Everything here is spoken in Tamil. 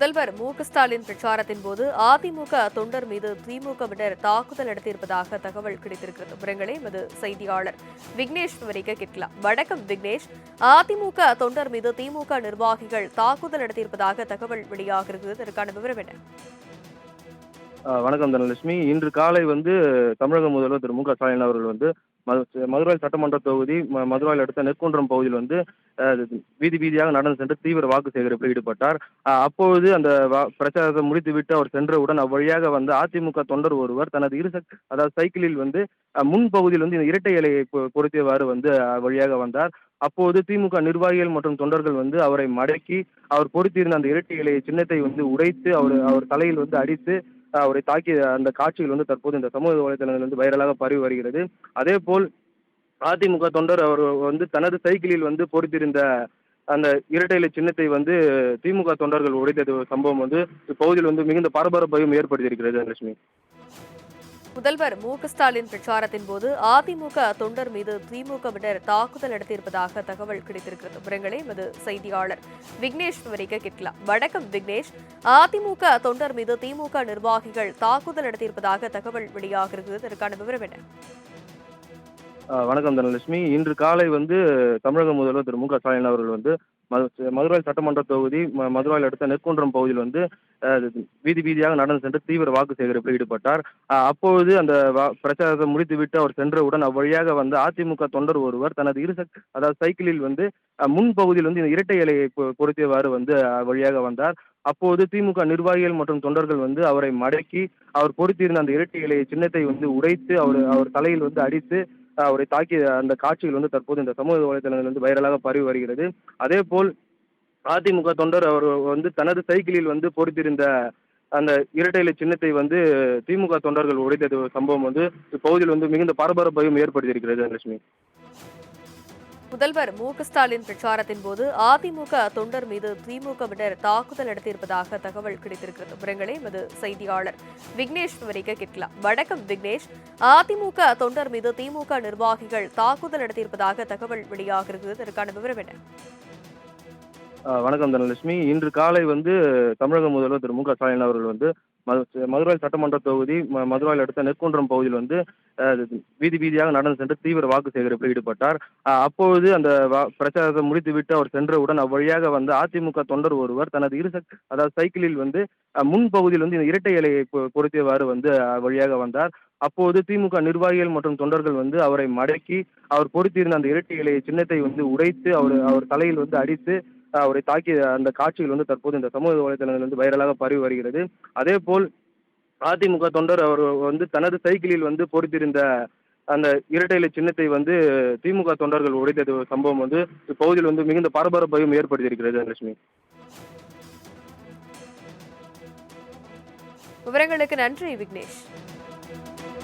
முதல்வர் மு.க.ஸ்டாலின் பிரச்சாரத்தின் போது அதிமுக தொண்டர் மீது திமுகவினர் தாக்குதல் நடத்தியிருப்பதாக தகவல் கிடைத்திருக்கிறது. விவரங்களை எமது செய்தியாளர் விக்னேஷ் விவரிக்க கேட்கலாம். வணக்கம் விக்னேஷ். அதிமுக தொண்டர் மீது திமுக நிர்வாகிகள் தாக்குதல் நடத்தியிருப்பதாக தகவல் வெளியாகிறது. இதற்கான விவரம் என்ன? வணக்கம் தனலட்சுமி. இன்று காலை தமிழக முதல்வர் திரு மு.க.ஸ்டாலின் அவர்கள் மதுரை சட்டமன்ற தொகுதி மதுராவில் அடுத்த நெற்குன்றம் பகுதியில் வீதி வீதியாக நடந்து சென்று தீவிர வாக்கு சேகரிப்பில் ஈடுபட்டார். அப்பொழுது அந்த பிரச்சாரத்தை முடித்துவிட்டு அவர் சென்றவுடன் அவ்வழியாக அதிமுக தொண்டர் ஒருவர் தனது அதாவது சைக்கிளில் முன்பகுதியில் இந்த இரட்டை இலையை பொருத்தியவாறு வழியாக வந்தார். அப்போது திமுக நிர்வாகிகள் மற்றும் தொண்டர்கள் அவரை மடக்கி அவர் பொருத்தியிருந்த அந்த இரட்டை இலையை சின்னத்தை உடைத்து அவர் தலையில் அடித்து அவரை தாக்கிய அந்த காட்சிகள் தற்போது இந்த சமூக வலைதளங்கள் வைரலாக பரவி வருகிறது. அதே போல் அதிமுக தொண்டர் அவர் தனது சைக்கிளில் பொறித்திருந்த அந்த இரட்டை இலை சின்னத்தை திமுக தொண்டர்கள் உடைத்தது சம்பவம் இப்பகுதியில் மிகுந்த பரபரப்பையும் ஏற்படுத்தியிருக்கிறது லட்சுமி. முதல்வர் மு.க.ஸ்டாலின் பிரச்சாரத்தின் போது அதிமுக தொண்டர் மீது திமுகவினர் தாக்குதல் நடத்தியிருப்பதாக தகவல் கிடைத்திருக்கிறது. விவரங்களை எமது செய்தியாளர் விக்னேஷ் விவரிக்க கேட்கலாம். வணக்கம் விக்னேஷ். அதிமுக தொண்டர் மீது திமுக நிர்வாகிகள் தாக்குதல் நடத்தியிருப்பதாக தகவல் வெளியாகிறது. இதற்கான விவரம் என்ன? வணக்கம் தனலட்சுமி. இன்று காலை தமிழக முதல்வர் திரு மு.க.ஸ்டாலின் அவர்கள் மதுரை சட்டமன்ற தொகுதி மதுராவில் அடுத்த நெற்குன்றம் பகுதியில் வீதி வீதியாக நடந்து சென்று தீவிர வாக்கு சேகரிப்பில் ஈடுபட்டார். அப்பொழுது அந்த பிரச்சாரத்தை முடித்துவிட்டு அவர் சென்றவுடன் அவ்வழியாக அதிமுக தொண்டர் ஒருவர் தனது அதாவது சைக்கிளில் முன்பகுதியில் இந்த இரட்டை இலையை பொருத்தியவாறு வழியாக வந்தார். அப்போது திமுக நிர்வாகிகள் மற்றும் தொண்டர்கள் அவரை மடக்கி அவர் பொருத்தியிருந்த அந்த இரட்டை இலையை சின்னத்தை உடைத்து அவர் தலையில் அடித்து அவரை தாக்கிய அந்த காட்சிகள் தற்போது இந்த சமூக வலைதளங்கள் வைரலாக பரவி வருகிறது. அதே போல் அதிமுக தொண்டர் அவர் தனது சைக்கிளில் பொறித்திருந்த அந்த இரட்டை இலை சின்னத்தை திமுக தொண்டர்கள் உடைத்தது சம்பவம் இப்பகுதியில் மிகுந்த பரபரப்பையும் ஏற்படுத்தியிருக்கிறது லட்சுமி. முதல்வர் மு.க.ஸ்டாலின் பிரச்சாரத்தின் போது அதிமுக தொண்டர் மீது திமுகவினர் தாக்குதல் நடத்தியிருப்பதாக தகவல் கிடைத்திருக்கிறது. விவரங்களை எமது செய்தியாளர் விக்னேஷ் விவரிக்க கேட்கலாம். வணக்கம் விக்னேஷ். அதிமுக தொண்டர் மீது திமுக நிர்வாகிகள் தாக்குதல் நடத்தியிருப்பதாக தகவல் வெளியாகிறது. இதற்கான விவரம் என்ன? வணக்கம் தனலட்சுமி. இன்று காலை தமிழக முதல்வர் திரு மு.க.ஸ்டாலின் அவர்கள் மதுரை சட்டமன்ற தொகுதி மதுராவில் அடுத்த நெற்குன்றம் பகுதியில் வீதி வீதியாக நடந்து சென்று தீவிர வாக்கு சேகரிப்பில் ஈடுபட்டார். அப்பொழுது அந்த பிரச்சாரத்தை முடித்துவிட்டு அவர் சென்றவுடன் அவ்வழியாக அதிமுக தொண்டர் ஒருவர் தனது அதாவது சைக்கிளில் முன்பகுதியில் இந்த இரட்டை இலையை பொருத்தியவாறு வழியாக வந்தார். அப்போது திமுக நிர்வாகிகள் மற்றும் தொண்டர்கள் அவரை மடக்கி அவர் பொருத்தியிருந்த அந்த இரட்டை இலையை சின்னத்தை உடைத்து அவர் தலையில் அடித்து அவரை தாக்கிய அந்த காட்சிகள் தற்போது இந்த சமூக வலைதளங்கள் வைரலாக பரவி வருகிறது. அதே போல் அதிமுக தொண்டர் அவர் தனது சைக்கிளில் பொறித்திருந்த அந்த இரட்டை இலை சின்னத்தை திமுக தொண்டர்கள் உடைத்தது சம்பவம் இப்பகுதியில் மிகுந்த பரபரப்பையும் ஏற்படுத்தியிருக்கிறது லட்சுமி. விவரங்களுக்கு நன்றி விக்னேஷ்.